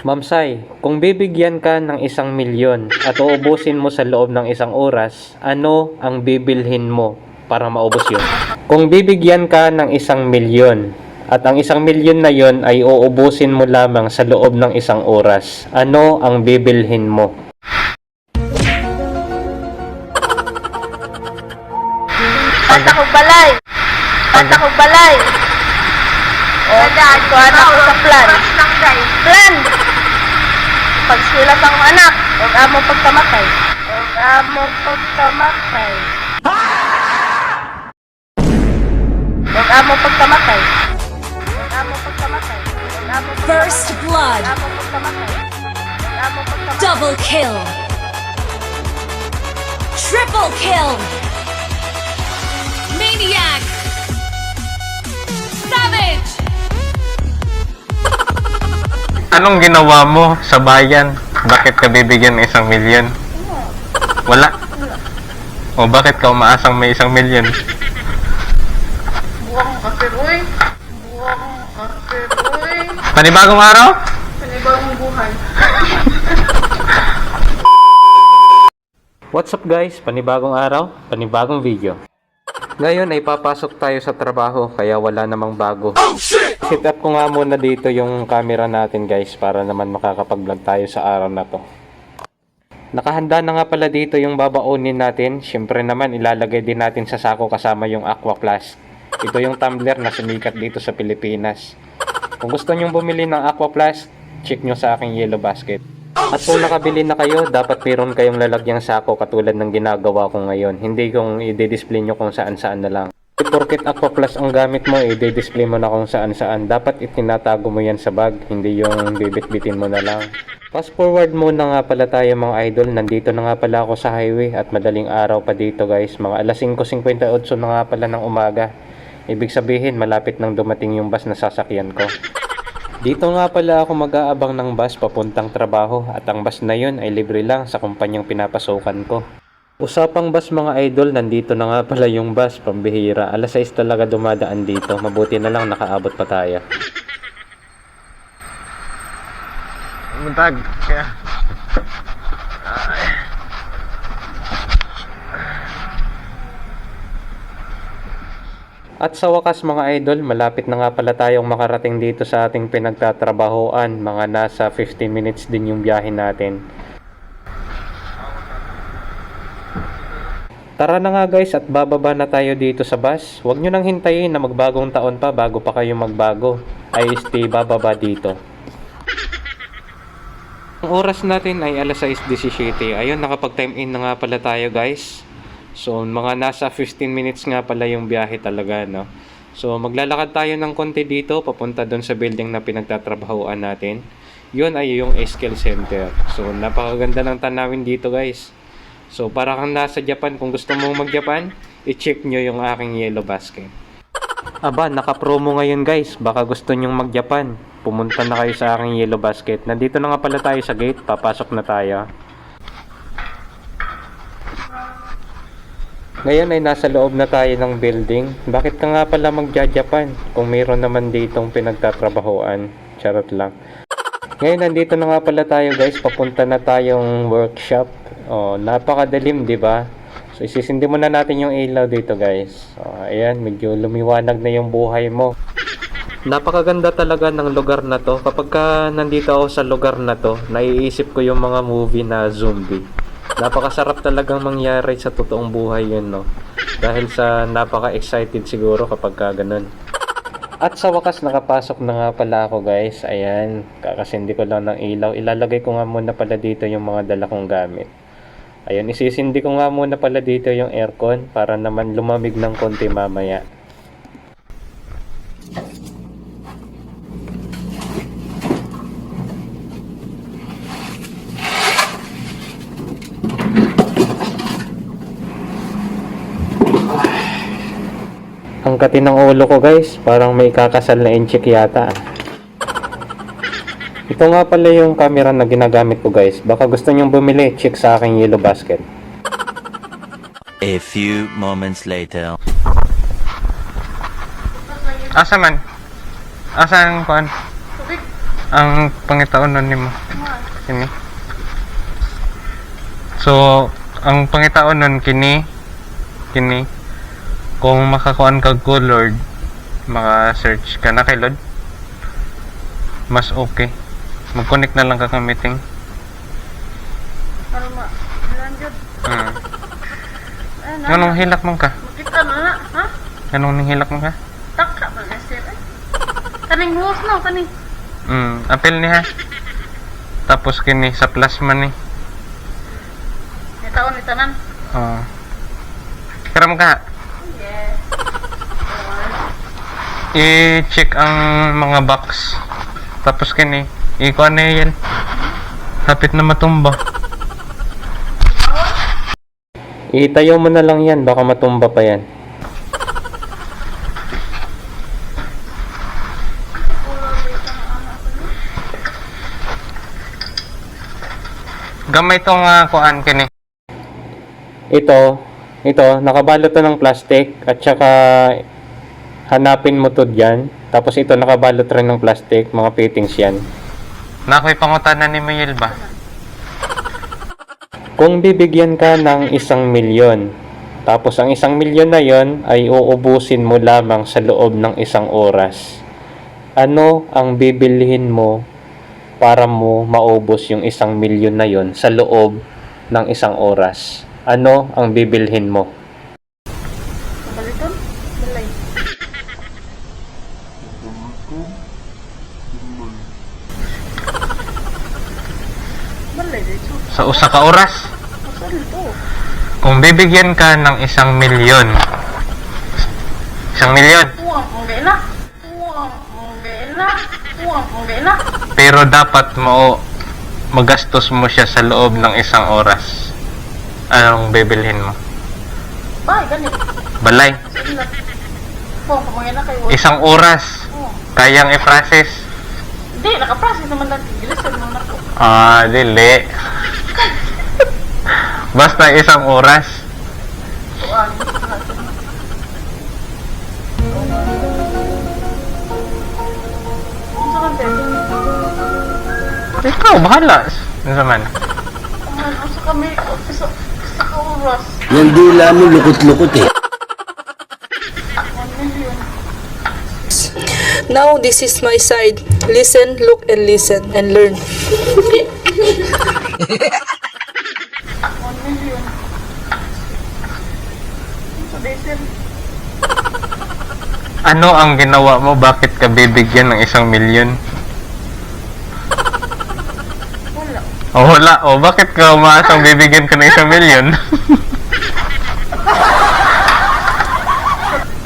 Ma'am Sai, kung bibigyan ka ng 1,000,000 at uubusin mo sa loob ng 1 oras, ano ang bibilhin mo para maubos yun? Kung bibigyan ka ng 1,000,000 at ang 1,000,000 na yon ay uubusin mo lamang sa loob ng 1 oras, ano ang bibilhin mo? Patakog balay! Patakog balay! O, kuhaan ako sa plan. Plan! Pagsulat ang anak, huwag amo pagkamatay. Huwag amo pagkamatay. Huwag amo pagkamatay. Huwag amo pagkamatay. Huwag amo pagkamatay. First blood. Huwag amo pagkamatay. Huwag amo pagkamatay. Double kill. Triple kill. Maniac. Savage. Anong ginawa mo sa bayan? Bakit ka bibigyan ng 1,000,000? Wala. O bakit ka umaasang may 1,000,000? Buwang kapiroy. Buwang kapiroy. Panibagong araw? Panibagong buhay. What's up guys? Panibagong araw, panibagong video. Ngayon ay papasok tayo sa trabaho kaya wala namang bago. Set up ko nga muna dito yung camera natin guys para naman makakapag-vlog tayo sa araw na to. Nakahanda na nga pala dito yung babaunin natin. Syempre naman ilalagay din natin sa sako kasama yung Aqua Plus. Ito yung tumbler na sumikat dito sa Pilipinas. Kung gusto nyong bumili ng Aqua Plus, check nyo sa aking yellow basket. At kung nakabili na kayo, dapat meron kayong lalagyan sako katulad ng ginagawa ko ngayon. Hindi kung i-display nyo kung saan-saan na lang. Porket Aqua Plus ang gamit mo, i-display mo na kung saan-saan. Dapat itinatago mo yan sa bag, hindi yung bibit-bitin mo na lang. Fast forward muna nga pala tayo mga idol. Nandito na nga pala ako sa highway at madaling araw pa dito guys. Mga alas 5:58 na nga pala ng umaga. Ibig sabihin malapit nang dumating yung bus na sasakyan ko. Dito nga pala ako mag-aabang ng bus papuntang trabaho at ang bus na yun ay libre lang sa kumpanyang pinapasukan ko. Usapang bus mga idol, nandito na nga pala yung bus, pambihira. Alas 6 talaga dumadaan dito, mabuti na lang nakaabot pa tayo. Muntag, kaya... At sa wakas mga idol, malapit na nga pala tayong makarating dito sa ating pinagtatrabahoan. Mga nasa 15 minutes din yung biyahe natin. Tara na nga guys at bababa na tayo dito sa bus. Huwag nyo nang hintayin na magbagong taon pa bago pa kayo magbago. Ay stay bababa dito. Ang oras natin ay alas 6:17. Ayun, nakapag-time in na nga pala tayo guys. So, mga nasa 15 minutes nga pala yung biyahe talaga, no? So, maglalakad tayo ng konti dito, papunta doon sa building na pinagtatrabahoan natin. Yun ay yung skill center. So, napakaganda ng tanawin dito, guys. So, para kang nasa Japan, kung gusto mong mag-Japan, i-check nyo yung aking yellow basket. Aba, naka-promo ngayon, guys. Baka gusto nyong mag-Japan. Pumunta na kayo sa aking yellow basket. Nandito na nga pala tayo sa gate, papasok na tayo. Ngayon ay nasa loob na tayo ng building. Bakit ka nga pala magja-Japan kung mayroon naman ditong pinagtatrabahoan? Charot lang. Ngayon nandito na nga pala tayo guys. Papunta na tayong workshop. Oh, napakadilim, di ba? So isisindi muna natin yung ilaw dito guys. Oh, ayan, medyo lumiwanag na yung buhay mo. Napakaganda talaga ng lugar na to. Kapag ka nandito ako sa lugar na to, naiisip ko yung mga movie na zombie. Napakasarap talagang mangyari sa totoong buhay yun, no? Dahil sa napaka-excited siguro kapag ka ganun. At sa wakas nakapasok na nga pala ako guys. Ayan, kakasindi ko lang ng ilaw. Ilalagay ko nga muna pala dito yung mga dala kong gamit. Ayan, isisindi ko nga muna pala dito yung aircon para naman lumamig ng konti mamaya. Ang kati ng ulo ko guys, parang may kakasal na inchik yata. Ito nga pala yung camera na ginagamit ko guys. Baka gusto nyong bumili, check sa aking yellow basket. A few moments later. Asa man? Asan kuan? Tubig. Ang pangitaon nun mo. Kini. So, ang pangitaon nun kini. Kung makakuan kag color, maka-search ka na kay Lord. Mas okay. Mag-connect na lang ka ka meeting. Para ma, lanjut. Anong hilak man ka? Kita na, ha? Anong hilak man ka? Taka ba na sir? Kaning buhos no, kaning. Apel ni ha. Tapos kini sa plasma ni. May taon ni tanan. Oh. Karam ka. Yes. I-check ang mga box. Tapos kini, ikuan na yan. Hapit na matumba. Itayo mo na lang yan, baka matumba pa yan. Gamay tong kuan kini. Ito, nakabalot to ng plastic at saka hanapin mo to diyan. Tapos ito nakabalot rin ng plastic, mga fittings yan. Nakoy pangutanan ni Mayel ba? Kung bibigyan ka ng 1,000,000, tapos ang 1,000,000 na yon ay uubusin mo lamang sa loob ng 1 oras. Ano ang bibilhin mo para mo maubos yung 1,000,000 na yon sa loob ng 1 oras? Ano ang bibilhin mo? Baliton? Balay. Balay dito. Sa usa ka oras? Saan ito? Kung bibigyan ka ng 1,000,000. 1,000,000. Uwang, okay na. Uwang, okay na. Uwang, okay na. Pero dapat mo magastos mo siya sa loob ng 1 oras. Anong bibilhin mo? Bay, ganit. Balay. Sila. Uwang, kumangin na kayo. 1 oras. Uwang. Kayang i-process. Hindi, nakaprocess naman lang. Gilisan mo na ko. Dili. Basta 1 oras. Uwang. Ano sa kante? Ikaw, bahala. Ano naman? Ano sa kami? Sa kauras. Yung dila mo lukot-lukot eh. 1,000,000. Now this is my side. Listen, look, and listen, and learn. 1,000,000. Sa diesel. Ano ang ginawa mo? Bakit ka bibigyan ng 1,000,000? Wala. Wala. Bakit ka umaasang bibigyan ka ng 1,000,000?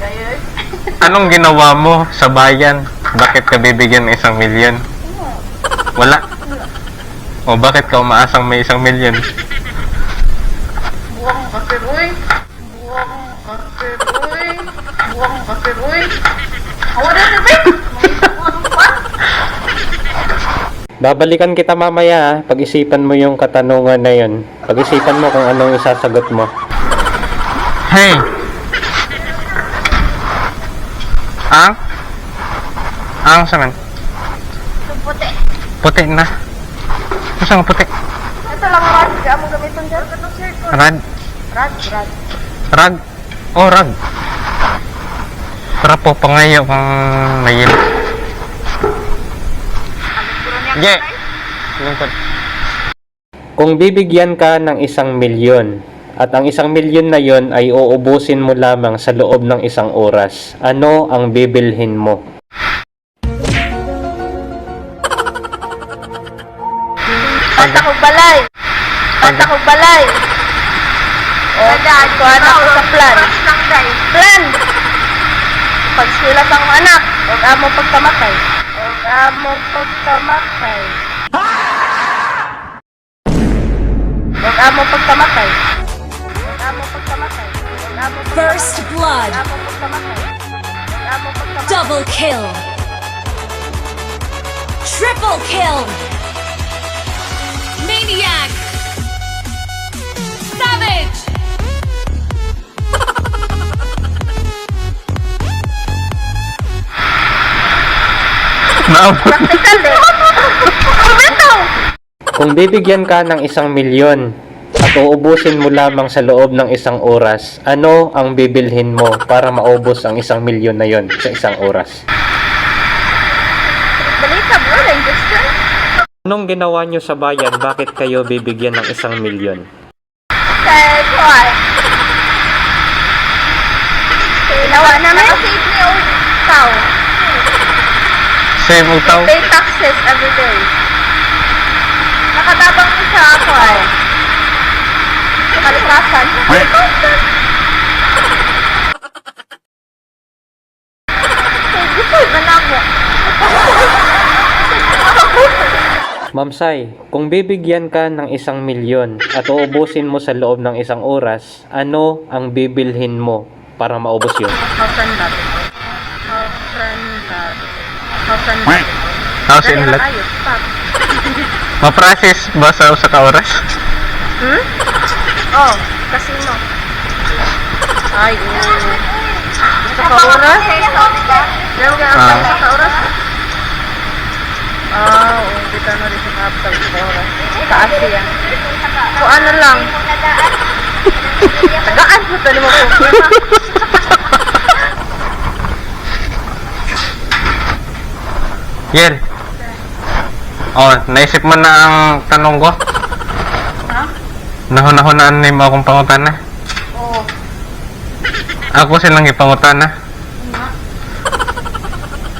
Kaya eh. Anong ginawa mo sa bayan? Bakit ka bibigyan ng 1,000,000? Wala. Bakit ka umaasang may 1,000,000? Buwang kaseroy. Buwang kaseroy. Buwang kaseroy. Awa na na, babe. Mga buwang pa. Babalikan kita mamaya. Pag-isipan mo yung katanungan na yun. Pag-isipan mo kung anong isasagot mo. Hey! Ang saman? Puti. Puti na. Masa nga puti? Ito lang rad. Kaya mo gamitin dyan. Ito circle. Rad? Rad. Rag? Rag. Para po pangayo kang mayil. Yeah. Kung bibigyan ka ng 1,000,000 at ang 1,000,000 na yon ay uubusin mo lamang sa loob ng 1 oras, ano ang bibilhin mo? Pantakog balay. Pantakog balay. O, kuhan ako sa plan. Plan. Pagsulat ang anak. Huwag amo pagkamatay. Huwag amo pagkamatay. Huwag amo pagkamatay. Huwag amo pagkamatay. Huwag amo pagkamatay. First blood. Huwag amo pagkamatay. Huwag amo pagkamatay. Double kill. Triple kill. Maniac. Savage. Naabot. Practical eh. Kung bibigyan ka ng 1,000,000 at uubusin mo lamang sa loob ng 1 oras, ano ang bibilhin mo para maubos ang 1,000,000 na yon sa 1 oras? Balita bro, like question. Anong ginawa nyo sa bayan? Bakit kayo bibigyan ng 1,000,000? Kay Kuan. Ginawa namin. Nakasave ni old tao. Same utaw? Pay taxes every day. Nakatabang ni sa Kuan. Kalikasan. Kalikasan. Gusto ba na mo? Ma'am Sai, kung bibigyan ka ng 1,000,000 at uubusin mo sa loob ng 1 oras, ano ang bibilhin mo para maubos yun? House and lot. House and lot. House and lot. House and lot? Ayos, stop. Ma-process ba sa oras? Oh, casino. Ay, sa oras? Meron ka sa oras? Oo, kita na rin sa kapag sa oras. Sa Asia. So, ano lang? Tagaan mo talo mo po. Yen. Oh, naisip mo na ang tanong ko? Ha? Nahunahunaan na mo akong pangutana? Oo. Ako silang ipangutana.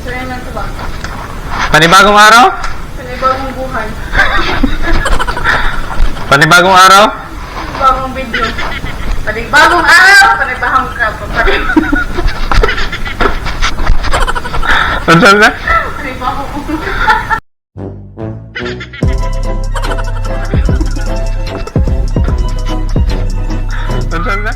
Sa'yo lang ito ba? Panibagong araw? Panibagong buhay. Panibagong araw? Panibagong video. Panibagong araw. Panibagong ka. Ano na? Panibagong Ano na?